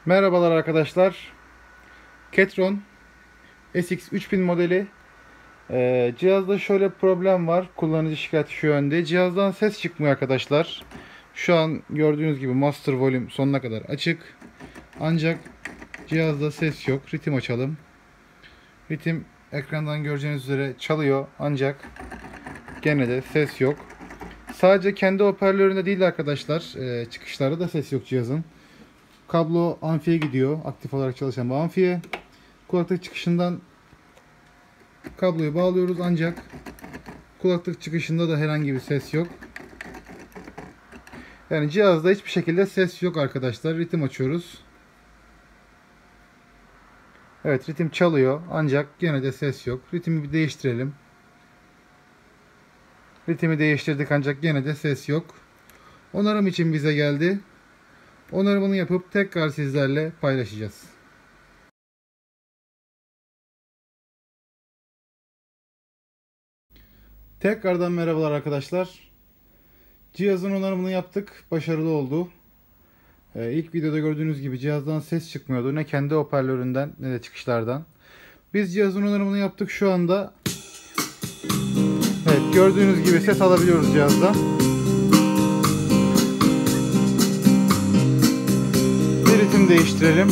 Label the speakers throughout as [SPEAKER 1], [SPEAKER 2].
[SPEAKER 1] Merhabalar arkadaşlar. Ketron SX 3000 modeli. Cihazda şöyle bir problem var. Kullanıcı şikayeti şu yönde. Cihazdan ses çıkmıyor arkadaşlar. Şu an gördüğünüz gibi master volume sonuna kadar açık. Ancak cihazda ses yok. Ritim açalım. Ritim ekrandan göreceğiniz üzere çalıyor. Ancak gene de ses yok. Sadece kendi hoparlöründe değil arkadaşlar. Çıkışlarda da ses yok cihazın. Kablo amfiye gidiyor. Aktif olarak çalışan bu amfiye. Kulaklık çıkışından kabloyu bağlıyoruz ancak kulaklık çıkışında da herhangi bir ses yok. Yani cihazda hiçbir şekilde ses yok arkadaşlar. Ritim açıyoruz. Evet, ritim çalıyor ancak gene de ses yok. Ritmi bir değiştirelim. Ritmi değiştirdik ancak gene de ses yok. Onarım için bize geldi. Onarımını yapıp tekrar sizlerle paylaşacağız. Tekrardan merhabalar arkadaşlar. Cihazın onarımını yaptık. Başarılı oldu. İlk videoda gördüğünüz gibi cihazdan ses çıkmıyordu. Ne kendi hoparlöründen ne de çıkışlardan. Biz cihazın onarımını yaptık şu anda. Evet, gördüğünüz gibi ses alabiliyoruz cihazdan. Bir ritim değiştirelim.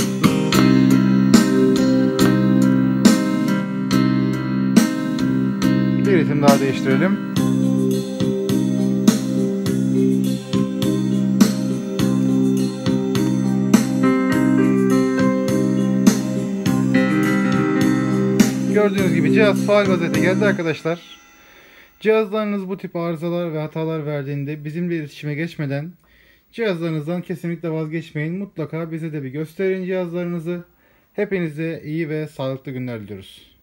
[SPEAKER 1] Bir ritim daha değiştirelim. Gördüğünüz gibi cihaz faal vaziyete geldi arkadaşlar. Cihazlarınız bu tip arızalar ve hatalar verdiğinde bizimle iletişime geçmeden cihazlarınızdan kesinlikle vazgeçmeyin. Mutlaka bize de bir gösterin cihazlarınızı. Hepinize iyi ve sağlıklı günler diliyoruz.